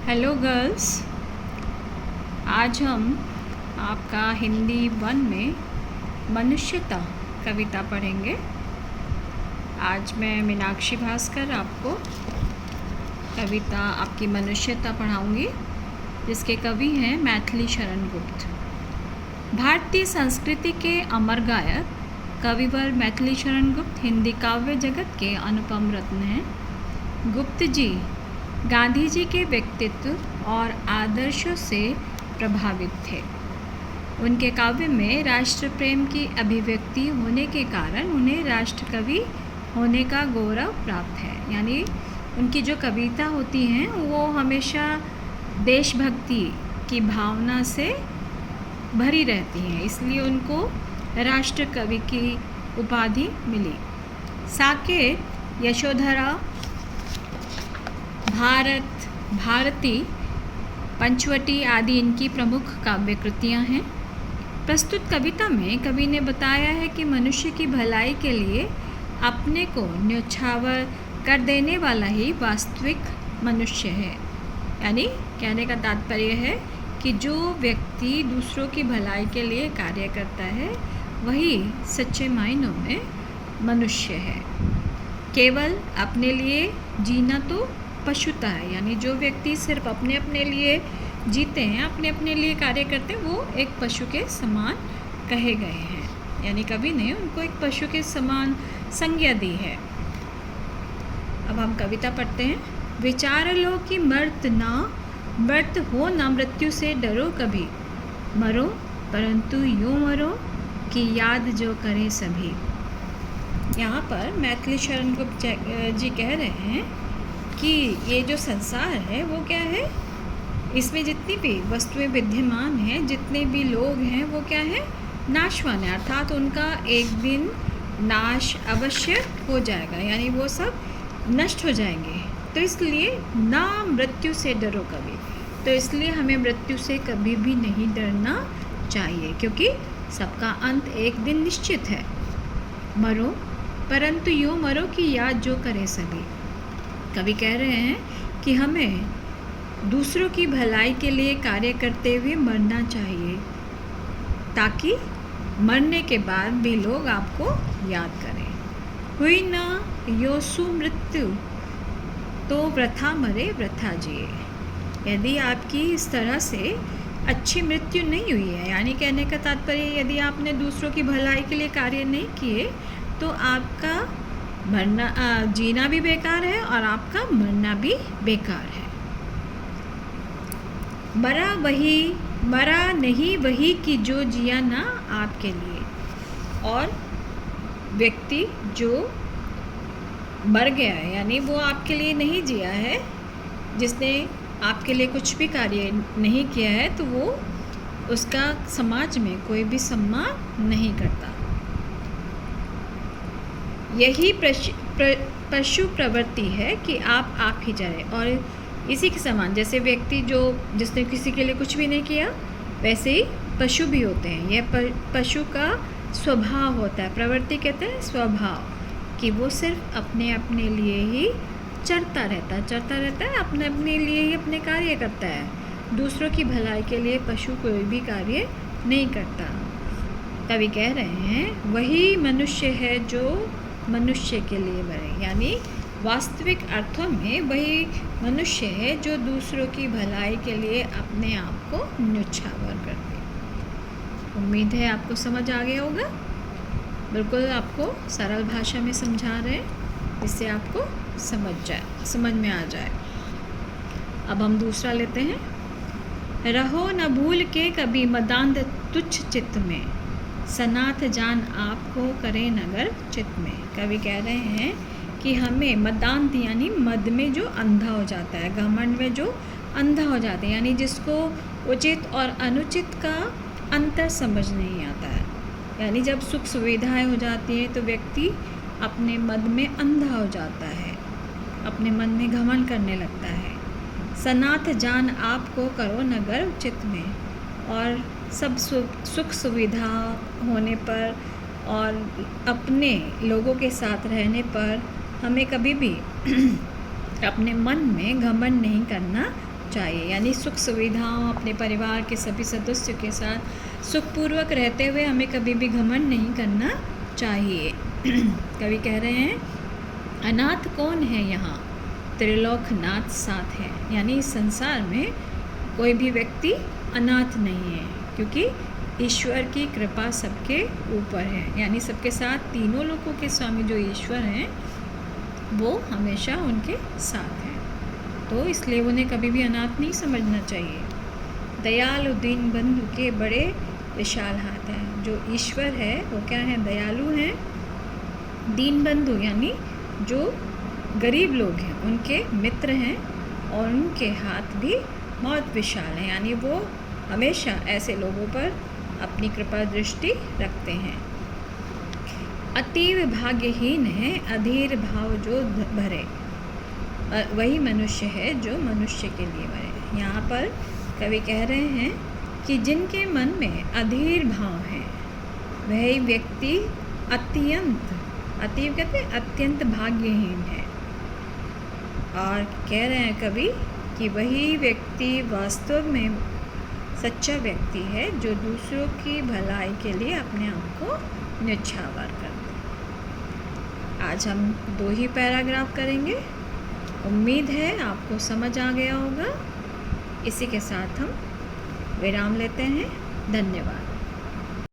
Hello girls, आज हम आपका हिंदी 1 में मनुष्यता कविता पढ़ेंगे। आज मैं मीनाक्षी भास्कर आपको कविता आपकी मनुष्यता पढ़ाऊंगी, जिसके कवि हैं मैथिली शरण गुप्त। भारतीय संस्कृति के अमर गायक कविवर मैथिली शरण गुप्त हिंदी काव्य जगत के अनुपम रत्न हैं। गुप्त जी गांधी जी के व्यक्तित्व और आदर्शों से प्रभावित थे। उनके काव्य में राष्ट्र प्रेम की अभिव्यक्ति होने के कारण उन्हें राष्ट्र कवि होने का गौरव प्राप्त है। यानी उनकी जो कविता होती हैं वो हमेशा देशभक्ति की भावना से भरी रहती हैं, इसलिए उनको राष्ट्र कवि की उपाधि मिली। साकेत, यशोधरा, भारती, पंचवटी आदि इनकी प्रमुख काव्य कृतियाँ हैं। प्रस्तुत कविता में कवि ने बताया है कि मनुष्य की भलाई के लिए अपने को न्योछावर कर देने वाला ही वास्तविक मनुष्य है। यानी कहने का तात्पर्य है कि जो व्यक्ति दूसरों की भलाई के लिए कार्य करता है वही सच्चे मायनों में मनुष्य है। केवल अपने लिए जीना तो पशुता है। यानी जो व्यक्ति सिर्फ अपने अपने लिए जीते हैं, अपने अपने लिए कार्य करते हैं, वो एक पशु के समान कहे गए हैं। यानी कवि ने उनको एक पशु के समान संज्ञा दी है। अब हम कविता पढ़ते हैं। विचार लो कि मर्त हो ना मृत्यु से डरो कभी, मरो परंतु यूँ मरो कि याद जो करे सभी। यहाँ पर मैथिली शरण गुप्त जी कह रहे हैं कि ये जो संसार है वो क्या है, इसमें जितनी भी वस्तुएं विद्यमान हैं, जितने भी लोग हैं, वो क्या है, नाशवान है। अर्थात उनका एक दिन नाश अवश्य हो जाएगा, यानी वो सब नष्ट हो जाएंगे। तो इसलिए ना मृत्यु से डरो कभी, तो इसलिए हमें मृत्यु से कभी भी नहीं डरना चाहिए, क्योंकि सबका अंत एक दिन निश्चित है। मरो परंतु यूँ मरो कि याद जो करे सभी। कवि कह रहे हैं कि हमें दूसरों की भलाई के लिए कार्य करते हुए मरना चाहिए, ताकि मरने के बाद भी लोग आपको याद करें। हुई न यो सुमृत्यु तो वृथा मरे वृथा जिए। यदि आपकी इस तरह से अच्छी मृत्यु नहीं हुई है, यानी कहने का तात्पर्य यदि आपने दूसरों की भलाई के लिए कार्य नहीं किए तो आपका जीना भी बेकार है और आपका मरना भी बेकार है। मरा नहीं वही कि जो जिया ना आपके लिए। और व्यक्ति जो मर गया है, यानी वो आपके लिए नहीं जिया है, जिसने आपके लिए कुछ भी कार्य नहीं किया है, तो वो उसका समाज में कोई भी सम्मान नहीं करता। यही पशु प्रवृत्ति है कि आप ही जाए। और इसी के समान जैसे व्यक्ति जिसने किसी के लिए कुछ भी नहीं किया, वैसे ही पशु भी होते हैं। यह पशु का स्वभाव होता है। प्रवृत्ति कहते हैं स्वभाव, कि वो सिर्फ अपने अपने लिए ही चरता रहता है, अपने अपने लिए ही अपने कार्य करता है। दूसरों की भलाई के लिए पशु कोई भी कार्य नहीं करता। कवि कह रहे हैं वही मनुष्य है जो मनुष्य के लिए मरे। यानी वास्तविक अर्थों में वही मनुष्य है जो दूसरों की भलाई के लिए अपने आप को न्योछावर कर दे। उम्मीद है आपको समझ आ गया होगा। बिल्कुल आपको सरल भाषा में समझा रहे हैं, इससे आपको समझ में आ जाए। अब हम दूसरा लेते हैं। रहो न भूल के कभी मदांध तुच्छ चित्त में, सनाथ जान आपको करे नगर चित्त में। कवि कह रहे हैं कि हमें मदांत यानी मद में जो अंधा हो जाता है, घमंड में जो अंधा हो जाता है, यानी जिसको उचित और अनुचित का अंतर समझ नहीं आता है। यानी जब सुख सुविधाएं हो जाती हैं तो व्यक्ति अपने मद में अंधा हो जाता है, अपने मन में घमंड करने लगता है। सनाथ जान आपको करो नगर चित्त में। और सब सुख सुविधा होने पर और अपने लोगों के साथ रहने पर हमें कभी भी अपने मन में घमंड नहीं करना चाहिए, यानी सुख सुविधाओं अपने परिवार के सभी सदस्यों के साथ सुखपूर्वक रहते हुए हमें कभी भी घमंड नहीं करना चाहिए। कवि कह रहे हैं, अनाथ कौन है यहाँ, त्रिलोकनाथ साथ है। यानी इस संसार में कोई भी व्यक्ति अनाथ नहीं है, क्योंकि ईश्वर की कृपा सबके ऊपर है। यानी सबके साथ, तीनों लोकों के स्वामी जो ईश्वर हैं वो हमेशा उनके साथ हैं, तो इसलिए उन्हें कभी भी अनाथ नहीं समझना चाहिए। दयालु दीन बंधु के बड़े विशाल हाथ हैं। जो ईश्वर है वो क्या है, दयालु हैं। दीन बंधु यानी जो गरीब लोग हैं उनके मित्र हैं, और उनके हाथ भी बहुत विशाल हैं, यानी वो हमेशा ऐसे लोगों पर अपनी कृपा दृष्टि रखते हैं। अतीव भाग्यहीन है अधीर भाव जो भरे, वही मनुष्य है जो मनुष्य के लिए मरे। यहाँ पर कवि कह रहे हैं कि जिनके मन में अधीर भाव है वही व्यक्ति अतीव कहते हैं अत्यंत भाग्यहीन है। और कह रहे हैं कवि कि वही व्यक्ति वास्तव में सच्चा व्यक्ति है जो दूसरों की भलाई के लिए अपने आप को न्यौछावर करता है। आज हम 2 ही पैराग्राफ करेंगे। उम्मीद है आपको समझ आ गया होगा। इसी के साथ हम विराम लेते हैं। धन्यवाद।